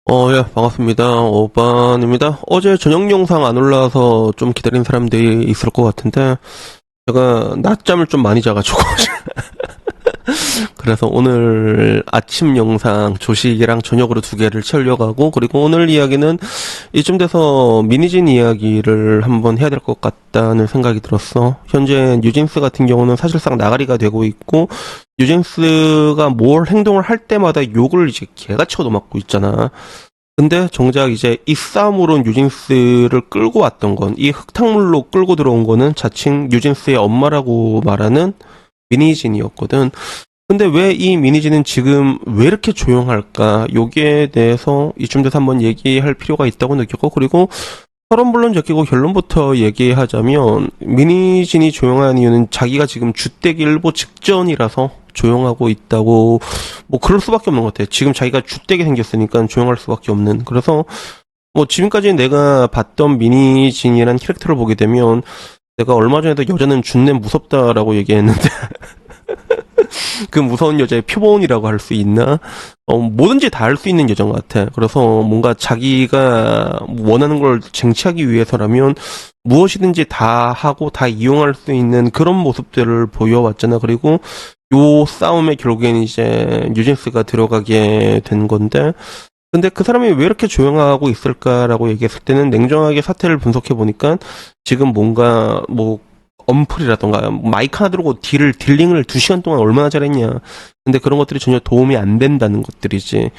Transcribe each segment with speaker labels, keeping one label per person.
Speaker 1: 예, 반갑습니다. 오반입니다. 어제 저녁 영상 안 올라와서 좀 기다린 사람들이 있을 것 같은데, 제가 낮잠을 좀 많이 자가지고, 그래서 오늘 아침 영상 조식이랑 저녁으로 두 개를 채우려고 하고, 그리고 오늘 이야기는 이쯤 돼서 미니진 이야기를 한번 해야 될 것 같다는 생각이 들었어. 현재 뉴진스 같은 경우는 사실상 나가리가 되고 있고, 뉴진스가 뭘 행동을 할 때마다 욕을 이제 개같이 얻어맞고 있잖아. 근데 정작 이제 이 싸움으로 뉴진스를 끌고 왔던 건, 이 흙탕물로 끌고 들어온 거는 자칭 뉴진스의 엄마라고 말하는 미니진이었거든. 근데 왜 이 미니진은 지금 왜 이렇게 조용할까? 여기에 대해서 이쯤 돼서 한번 얘기할 필요가 있다고 느꼈고, 그리고 서론본론 제끼고 결론부터 얘기하자면, 미니진이 조용한 이유는 자기가 지금 주택 일보 직전이라서 조용하고 있다고, 뭐 그럴 수밖에 없는 것 같아. 지금 자기가 주택이 생겼으니까 조용할 수밖에 없는. 그래서 뭐 지금까지 내가 봤던 미니진이란 캐릭터를 보게 되면, 내가 얼마 전에도 여자는 준내 무섭다라고 얘기했는데 그 무서운 여자의 표본이라고 할 수 있나? 뭐든지 다 할 수 있는 여자인 것 같아. 그래서 뭔가 자기가 원하는 걸 쟁취하기 위해서라면 무엇이든지 다 하고 다 이용할 수 있는 그런 모습들을 보여왔잖아. 그리고 요 싸움에 결국엔 이제 뉴진스가 들어가게 된 건데, 근데 그 사람이 왜 이렇게 조용하고 있을까라고 얘기했을 때는 냉정하게 사태를 분석해 보니까 지금 뭔가 뭐 엄플이라던가 마이크 하나 들고 딜링을 2시간 동안 얼마나 잘했냐. 근데 그런 것들이 전혀 도움이 안 된다는 것들이지.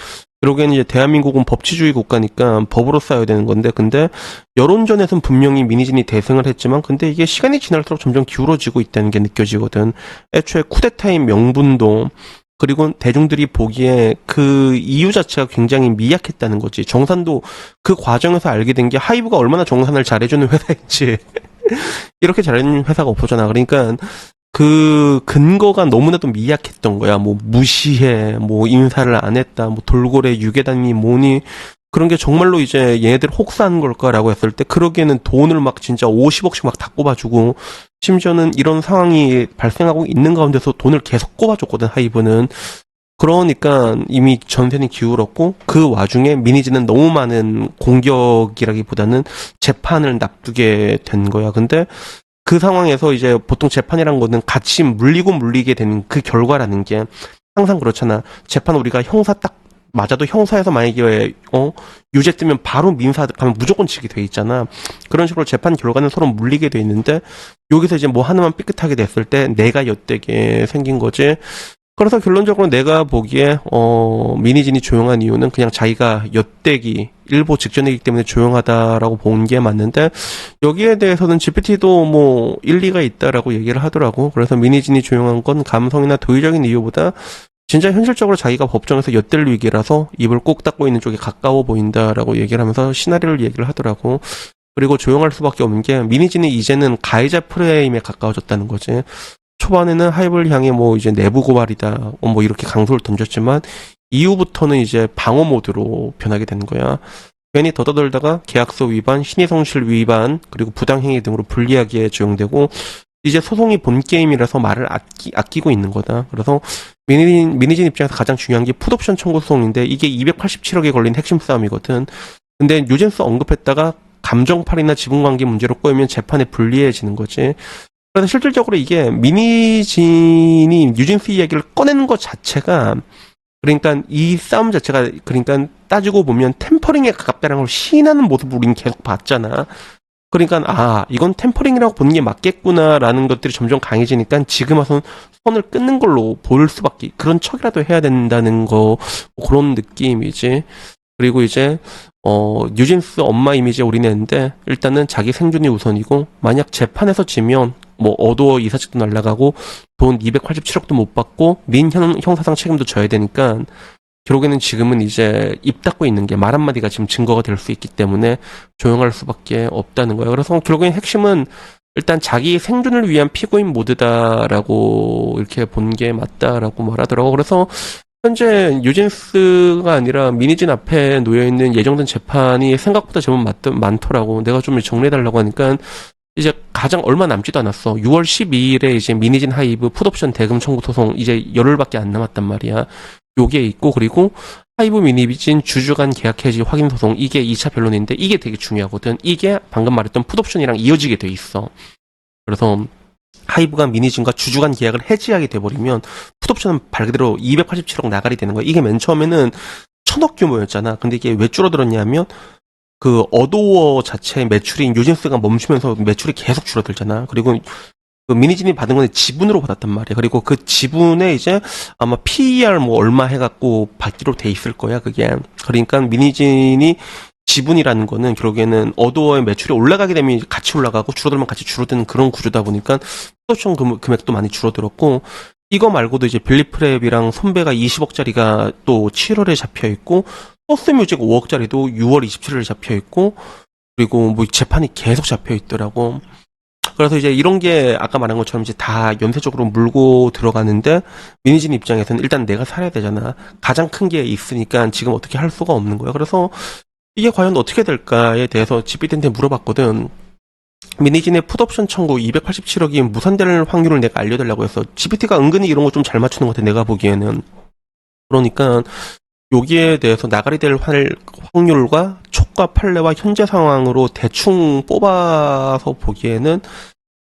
Speaker 1: 그러기에는 이제 대한민국은 법치주의 국가니까 법으로 싸워야 되는 건데, 근데 여론전에서는 분명히 미니진이 대승을 했지만, 근데 이게 시간이 지날수록 점점 기울어지고 있다는 게 느껴지거든. 애초에 쿠데타의 명분도, 그리고 대중들이 보기에 그 이유 자체가 굉장히 미약했다는 거지. 정산도 그 과정에서 알게 된 게 하이브가 얼마나 정산을 잘해주는 회사인지. 이렇게 잘하는 회사가 없었잖아. 그러니까 그 근거가 너무나도 미약했던 거야. 뭐 무시해, 뭐 인사를 안 했다, 뭐 돌고래 유괴단이 뭐니, 그런 게 정말로 이제 얘네들 혹사한 걸까라고 했을 때, 그러기에는 돈을 막 진짜 50억씩 막 다 꼽아주고, 심지어는 이런 상황이 발생하고 있는 가운데서 돈을 계속 꼽아줬거든, 하이브는. 그러니까 이미 전세는 기울었고, 그 와중에 미니지는 너무 많은 공격이라기보다는 재판을 납두게 된 거야. 근데 그 상황에서 이제 보통 재판이란 거는 같이 물리고 물리게 되는 그 결과라는 게 항상 그렇잖아. 재판 우리가 형사 딱 맞아도 형사에서 만약에 유죄 뜨면 바로 민사 가면 무조건 지게 돼 있잖아. 그런 식으로 재판 결과는 서로 물리게 돼 있는데, 여기서 이제 뭐 하나만 삐끗하게 됐을 때 내가 엿되게 생긴 거지. 그래서 결론적으로 내가 보기에 미니진이 조용한 이유는 그냥 자기가 엿대기 일보 직전이기 때문에 조용하다라고 본 게 맞는데, 여기에 대해서는 GPT도 뭐 일리가 있다라고 얘기를 하더라고. 그래서 미니진이 조용한 건 감성이나 도의적인 이유보다 진짜 현실적으로 자기가 법정에서 엿댈 위기라서 입을 꼭 닫고 있는 쪽에 가까워 보인다라고 얘기를 하면서 시나리오를 얘기를 하더라고. 그리고 조용할 수밖에 없는 게, 미니진이 이제는 가해자 프레임에 가까워졌다는 거지. 초반에는 하이브를 향해 뭐 이제 내부 고발이다, 뭐 이렇게 강소를 던졌지만, 이후부터는 이제 방어 모드로 변하게 되는 거야. 괜히 더더덜다가 계약서 위반, 신의성실 위반, 그리고 부당행위 등으로 불리하게 적용되고, 이제 소송이 본 게임이라서 말을 아끼고 있는 거다. 그래서 미니진 입장에서 가장 중요한 게 풋옵션 청구 소송인데, 이게 287억에 걸린 핵심 싸움이거든. 근데 뉴진스 언급했다가 감정팔이나 지분관계 문제로 꼬이면 재판에 불리해지는 거지. 그래서 실질적으로 이게 미니진이 뉴진스 이야기를 꺼내는 것 자체가, 그러니까 이 싸움 자체가, 그러니까 따지고 보면 템퍼링에 가깝다는 걸 시인하는 모습을 우리는 계속 봤잖아. 그러니까 이건 템퍼링이라고 보는 게 맞겠구나라는 것들이 점점 강해지니까 지금 와서 선을 끊는 걸로 보일 수밖에, 그런 척이라도 해야 된다는 거, 뭐 그런 느낌이지. 그리고 이제 뉴진스 엄마 이미지에 올인했는데, 일단은 자기 생존이 우선이고, 만약 재판에서 지면 뭐 어도어 이사직도 날라가고 돈 287억도 못 받고 형사상 책임도 져야 되니까, 결국에는 지금은 이제 입 닫고 있는 게 말 한마디가 지금 증거가 될 수 있기 때문에 조용할 수밖에 없다는 거예요. 그래서 결국엔 핵심은 일단 자기 생존을 위한 피고인 모드다라고 이렇게 본 게 맞다라고 말하더라고. 그래서 현재 뉴진스가 아니라 미니진 앞에 놓여있는 예정된 재판이 생각보다 제법 많더라고. 내가 좀 정리해달라고 하니까, 이제 가장 얼마 남지도 않았어. 6월 12일에 이제 미니진 하이브 풋옵션 대금 청구 소송 이제 열흘밖에 안 남았단 말이야. 요게 있고, 그리고 하이브 미니비진 주주간 계약 해지 확인 소송 이게 2차 변론인데 이게 되게 중요하거든. 이게 방금 말했던 풋옵션이랑 이어지게 돼 있어. 그래서 하이브가 미니진과 주주간 계약을 해지하게 돼버리면 풋옵션은 말 그대로 287억 나가리 되는 거야. 이게 맨 처음에는 1000억 규모였잖아. 근데 이게 왜 줄어들었냐면 그 어도어 자체의 매출인 뉴진스가 멈추면서 매출이 계속 줄어들잖아. 그리고 그 미니진이 받은 건 지분으로 받았단 말이야. 그리고 그 지분에 이제 아마 PER 뭐 얼마 해갖고 받기로 돼 있을 거야, 그게. 그러니까 미니진이 지분이라는 거는 결국에는 어도어의 매출이 올라가게 되면 같이 올라가고 줄어들면 같이 줄어드는 그런 구조다 보니까 풋옵션 금액도 많이 줄어들었고, 이거 말고도 이제 빌리프랩이랑 손배가 20억짜리가 또 7월에 잡혀 있고, 소스뮤직 5억짜리도 6월 27일에 잡혀 있고, 그리고 뭐 재판이 계속 잡혀 있더라고. 그래서 이제 이런 게 아까 말한 것처럼 이제 다 연쇄적으로 물고 들어가는데 미니진 입장에서는 일단 내가 살아야 되잖아. 가장 큰 게 있으니까 지금 어떻게 할 수가 없는 거야. 그래서 이게 과연 어떻게 될까에 대해서 GPT한테 물어봤거든. 미니진의 풋옵션 청구 287억이 무산될 확률을 내가 알려달라고 해서 GPT가 은근히 이런 거 좀 잘 맞추는 것 같아, 내가 보기에는. 그러니까 여기에 대해서 나가리 될 확률과 촉과 판례와 현재 상황으로 대충 뽑아서 보기에는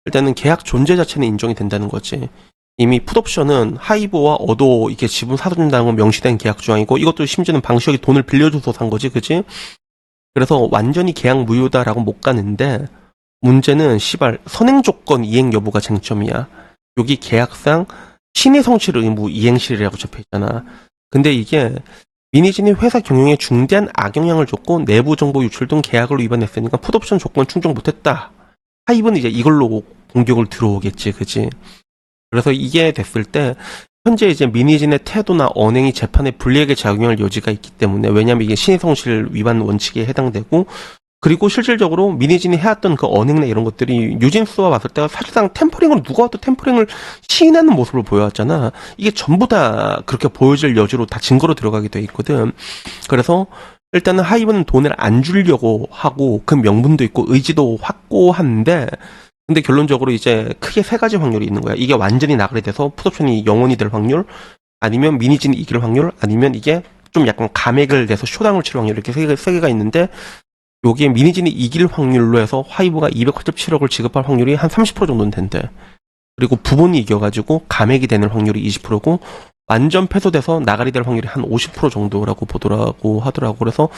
Speaker 1: 일단은 계약 존재 자체는 인정이 된다는 거지. 이미 풋옵션은 하이브와 어도 이게 지분 사준다는 건 명시된 계약 조항이고, 이것도 심지어는 방시혁이 돈을 빌려줘서 산 거지, 그지? 그래서 완전히 계약 무효다라고 못 가는데, 문제는 선행 조건 이행 여부가 쟁점이야. 여기 계약상 신의 성실 의무 이행실이라고 적혀있잖아. 근데 이게 미니진이 회사 경영에 중대한 악영향을 줬고 내부 정보 유출 등 계약을 위반했으니까 풋옵션 조건 충족 못했다. 하이브는 이제 이걸로 공격을 들어오겠지, 그지? 그래서 이게 됐을 때 현재 이제 미니진의 태도나 언행이 재판에 불리하게 작용할 여지가 있기 때문에, 왜냐면 이게 신의성실 위반 원칙에 해당되고, 그리고 실질적으로 미니진이 해왔던 그 언행이나 이런 것들이 뉴진스와 봤을 때 사실상 템퍼링을 누가 와도 템퍼링을 시인하는 모습을 보여왔잖아. 이게 전부 다 그렇게 보여질 여지로 다 증거로 들어가게 돼 있거든. 그래서 일단은 하이브는 돈을 안 주려고 하고 그 명분도 있고 의지도 확고한데, 근데 결론적으로 이제 크게 세 가지 확률이 있는 거야. 이게 완전히 나가게 돼서 풋옵션이 영원히 될 확률, 아니면 미니진이 이길 확률, 아니면 이게 좀 약간 감액을 내서 쇼당을 칠 확률, 이렇게 세 개가 있는데, 여기에 미니진이 이길 확률로 해서 하이브가 287억을 지급할 확률이 한 30% 정도는 된대. 그리고 부분이 이겨가지고 감액이 되는 확률이 20%고 완전 패소돼서 나가리 될 확률이 한 50% 정도라고 보더라고 하더라고. 그래서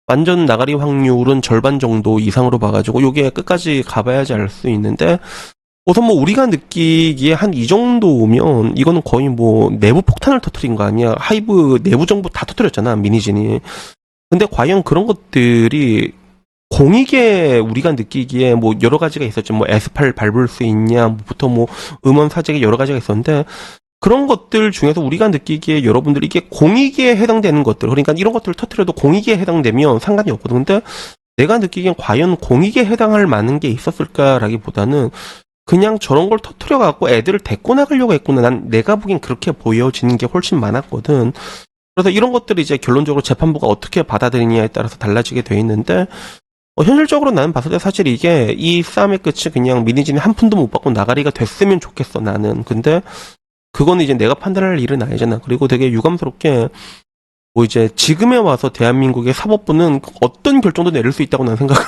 Speaker 1: 완전 나가리 확률은 절반 정도 이상으로 봐가지고 요게 끝까지 가봐야지 알 수 있는데, 우선 뭐 우리가 느끼기에 한 이 정도면 이거는 거의 뭐 내부 폭탄을 터뜨린 거 아니야. 하이브 내부 정보 다 터뜨렸잖아, 미니진이. 근데 과연 그런 것들이 공익에 우리가 느끼기에 뭐 여러 가지가 있었죠. 뭐 S8 밟을 수 있냐부터 뭐 음원 사재기 여러 가지가 있었는데, 그런 것들 중에서 우리가 느끼기에 여러분들이 이게 공익에 해당되는 것들, 그러니까 이런 것들을 터뜨려도 공익에 해당되면 상관이 없거든. 근데 내가 느끼기엔 과연 공익에 해당할 만한 게 있었을까라기보다는 그냥 저런 걸 터뜨려갖고 애들을 데리고 나가려고 했구나. 난 내가 보기엔 그렇게 보여지는 게 훨씬 많았거든. 그래서 이런 것들이 이제 결론적으로 재판부가 어떻게 받아들이냐에 따라서 달라지게 돼 있는데, 현실적으로 나는 봤을 때 사실 이게 이 싸움의 끝이 그냥 미니진이 한 푼도 못 받고 나가리가 됐으면 좋겠어, 나는. 근데 그거는 이제 내가 판단할 일은 아니잖아. 그리고 되게 유감스럽게 뭐 이제 지금에 와서 대한민국의 사법부는 어떤 결정도 내릴 수 있다고 난 생각을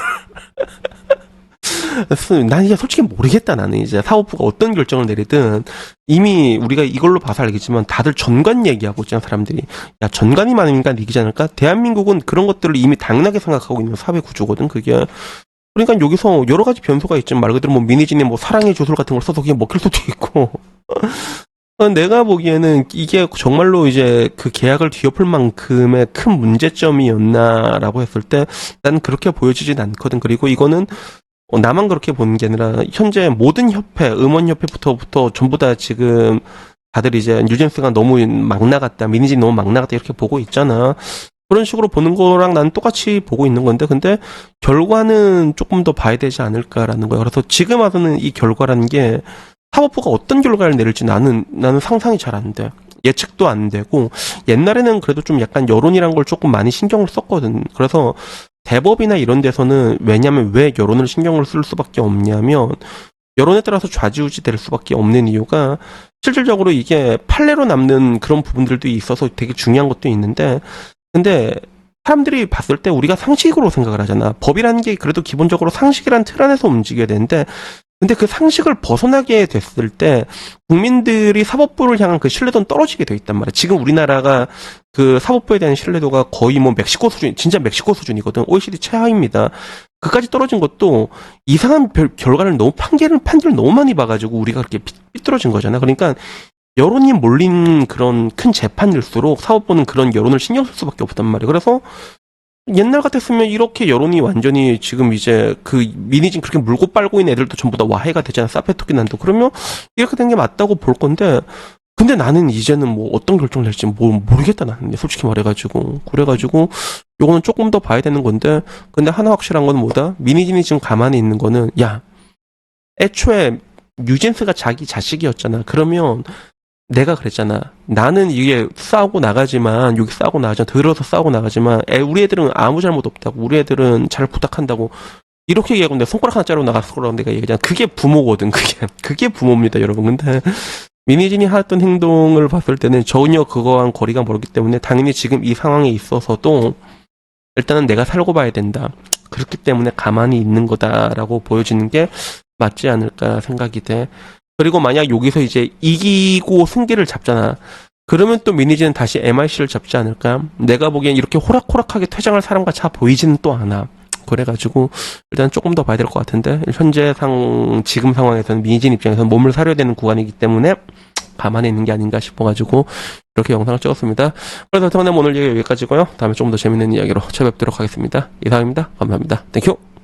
Speaker 1: 난 이제 솔직히 모르겠다. 나는 이제 사법부가 어떤 결정을 내리든 이미 우리가 이걸로 봐서 알겠지만 다들 전관 얘기하고 있잖아, 사람들이. 야, 전관이 많으니까 이기지 않을까? 대한민국은 그런 것들을 이미 당연하게 생각하고 있는 사회 구조거든, 그게. 그러니까 여기서 여러 가지 변수가 있지만 말 그대로 뭐 미니진이 뭐 사랑의 주술 같은 걸 써서 그게 먹힐 수도 있고. 내가 보기에는 이게 정말로 이제 그 계약을 뒤엎을 만큼의 큰 문제점이었나라고 했을 때 난 그렇게 보여지진 않거든. 그리고 이거는 나만 그렇게 보는 게 아니라 현재 모든 협회, 음원협회부터 전부 다 지금 다들 이제 뉴진스가 너무 막 나갔다, 미니진 너무 막 나갔다 이렇게 보고 있잖아. 그런 식으로 보는 거랑 난 똑같이 보고 있는 건데, 근데 결과는 조금 더 봐야 되지 않을까라는 거야. 그래서 지금 와서는 이 결과라는 게 사법부가 어떤 결과를 내릴지 나는 상상이 잘 안 돼. 예측도 안 되고, 옛날에는 그래도 좀 약간 여론이란 걸 조금 많이 신경을 썼거든. 그래서 대법이나 이런 데서는 왜냐면 왜 여론을 신경을 쓸 수밖에 없냐면, 여론에 따라서 좌지우지 될 수밖에 없는 이유가 실질적으로 이게 판례로 남는 그런 부분들도 있어서 되게 중요한 것도 있는데, 근데 사람들이 봤을 때 우리가 상식으로 생각을 하잖아. 법이라는 게 그래도 기본적으로 상식이란 틀 안에서 움직여야 되는데, 근데 그 상식을 벗어나게 됐을 때 국민들이 사법부를 향한 그 신뢰도는 떨어지게 돼 있단 말이야. 지금 우리나라가 그 사법부에 대한 신뢰도가 거의 뭐 멕시코 수준, 진짜 멕시코 수준이거든. OECD 최하입니다. 그까지 떨어진 것도 이상한 결과를 너무 판결을 너무 많이 봐가지고 우리가 그렇게 삐뚤어진 거잖아. 그러니까 여론이 몰린 그런 큰 재판일수록 사법부는 그런 여론을 신경 쓸 수밖에 없단 말이야. 그래서 옛날 같았으면 이렇게 여론이 완전히 지금 이제 그 미니진 그렇게 물고 빨고 있는 애들도 전부 다 와해가 되잖아. 사페토끼난도. 그러면 이렇게 된 게 맞다고 볼 건데, 근데 나는 이제는 뭐 어떤 결정을 할지 모르겠다 나는 솔직히 말해가지고. 그래가지고 요거는 조금 더 봐야 되는 건데, 근데 하나 확실한 건 뭐다? 미니진이 지금 가만히 있는 거는, 야, 애초에 뉴진스가 자기 자식이었잖아. 그러면 내가 그랬잖아. 나는 이게 싸우고 나가지만, 여기 싸우고 나가지만, 들어서 싸우고 나가지만, 우리 애들은 아무 잘못 없다고, 우리 애들은 잘 부탁한다고, 이렇게 얘기하고 내가 손가락 하나 자르고 나갔을 거라고 내가 얘기하잖아. 그게 부모거든, 그게. 그게 부모입니다, 여러분. 근데, 미니진이 하던 행동을 봤을 때는 전혀 그거와는 거리가 멀기 때문에, 당연히 지금 이 상황에 있어서도, 일단은 내가 살고 봐야 된다. 그렇기 때문에 가만히 있는 거다라고 보여지는 게 맞지 않을까 생각이 돼. 그리고 만약 여기서 이제 이기고 승기를 잡잖아. 그러면 또 미니지는 다시 MIC를 잡지 않을까? 내가 보기엔 이렇게 호락호락하게 퇴장할 사람과 차 보이지는 또 않아. 그래가지고 일단 조금 더 봐야 될 것 같은데 현재 지금 상황에서는 미니진 입장에서는 몸을 사려야 되는 구간이기 때문에 가만히 있는 게 아닌가 싶어가지고 이렇게 영상을 찍었습니다. 그래서 오늘 얘기 여기까지고요. 다음에 조금 더 재밌는 이야기로 찾아뵙도록 하겠습니다. 이상입니다. 감사합니다. 땡큐.